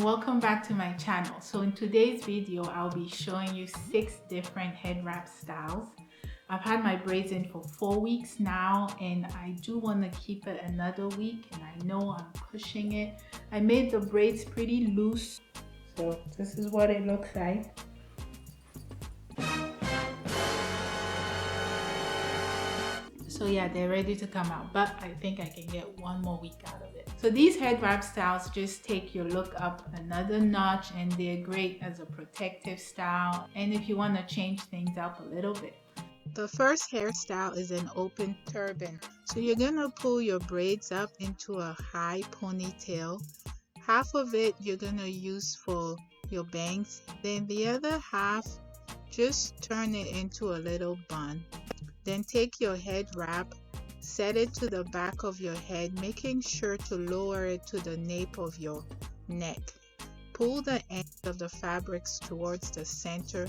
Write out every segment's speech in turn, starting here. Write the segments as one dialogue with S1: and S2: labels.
S1: Welcome back to my channel. So in today's video, I'll be showing you 6 different head wrap styles. I've had my braids in for 4 weeks now, and I do want to keep it another week, and I know I'm pushing it. I made the braids pretty loose, so this is what it looks like. So yeah, they're ready to come out, but I think I can get 1 more week out of it. So these head wrap styles just take your look up another notch, and they're great as a protective style and if you want to change things up a little bit. The first hairstyle is an open turban. So you're gonna pull your braids up into a high ponytail. Half of it you're gonna use for your bangs, then the other half just turn it into a little bun. Then take your head wrap, set it to the back of your head, making sure to lower it to the nape of your neck. Pull the ends of the fabrics towards the center,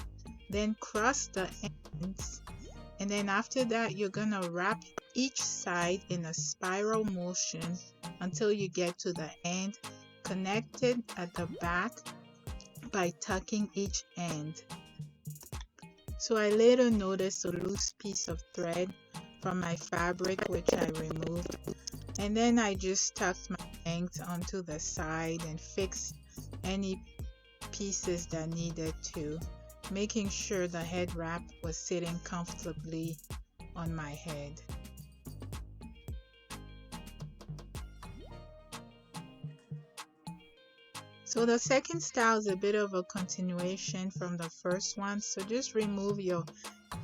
S1: then cross the ends, and then after that you're gonna wrap each side in a spiral motion until you get to the end, connected at the back by tucking each end. So I later noticed a loose piece of thread from my fabric, which I removed, and then I just tucked my bangs onto the side and fixed any pieces that needed to, making sure the head wrap was sitting comfortably on my head. So the second style is a bit of a continuation from the first one. So just remove your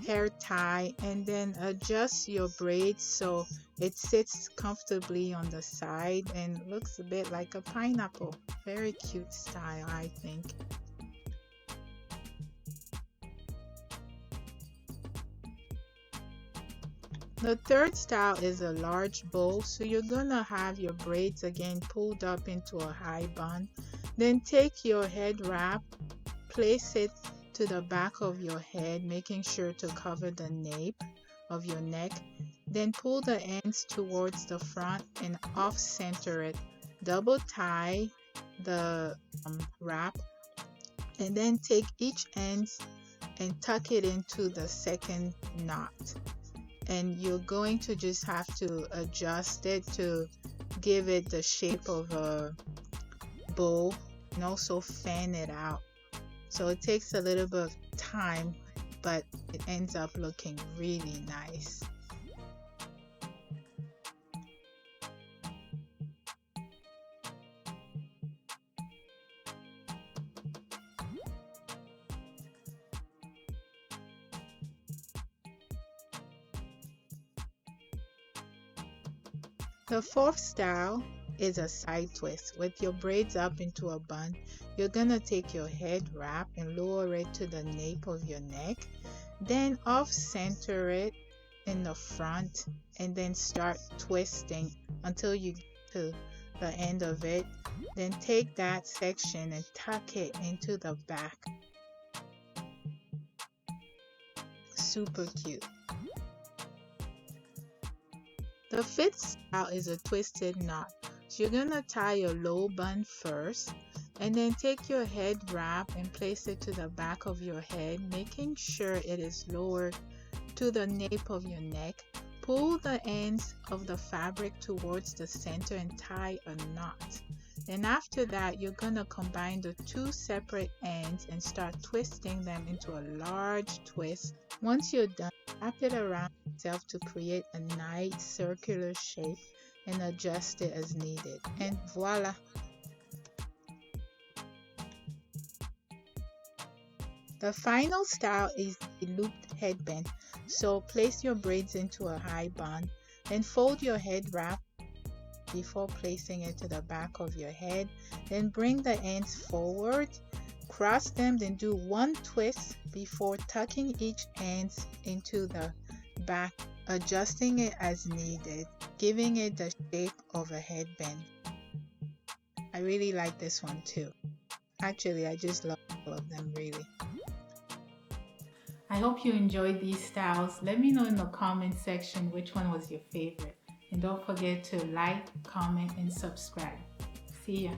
S1: hair tie and then adjust your braids so it sits comfortably on the side and looks a bit like a pineapple. Very cute style, I think. The third style is a large bow. So you're gonna have your braids again pulled up into a high bun. Then take your head wrap, place it to the back of your head, making sure to cover the nape of your neck. Then pull the ends towards the front and off center it. Double tie the wrap, and then take each end and tuck it into the second knot. And you're going to just have to adjust it to give it the shape of a bow and also fan it out. So it takes a little bit of time, but it ends up looking really nice. The fourth style is a side twist. With your braids up into a bun, you're gonna take your head wrap and lower it to the nape of your neck, then off center it in the front, and then start twisting until you get to the end of it. Then take that section and tuck it into the back. Super cute. The fifth style is a twisted knot. So you're gonna tie your low bun first, and then take your head wrap and place it to the back of your head, making sure it is lowered to the nape of your neck. Pull the ends of the fabric towards the center and tie a knot. Then after that, you're gonna combine the two separate ends and start twisting them into a large twist. Once you're done, wrap it around yourself to create a nice circular shape and adjust it as needed. And voila! The final style is the looped headband. So place your braids into a high bun, then fold your head wrap before placing it to the back of your head. Then bring the ends forward, cross them, then do one twist before tucking each ends into the back, adjusting it as needed, giving it the shape of a headband. I really like this one too. Actually, I just love all of them really. I hope you enjoyed these styles. Let me know in the comment section which one was your favorite. And don't forget to like, comment, and subscribe. See ya.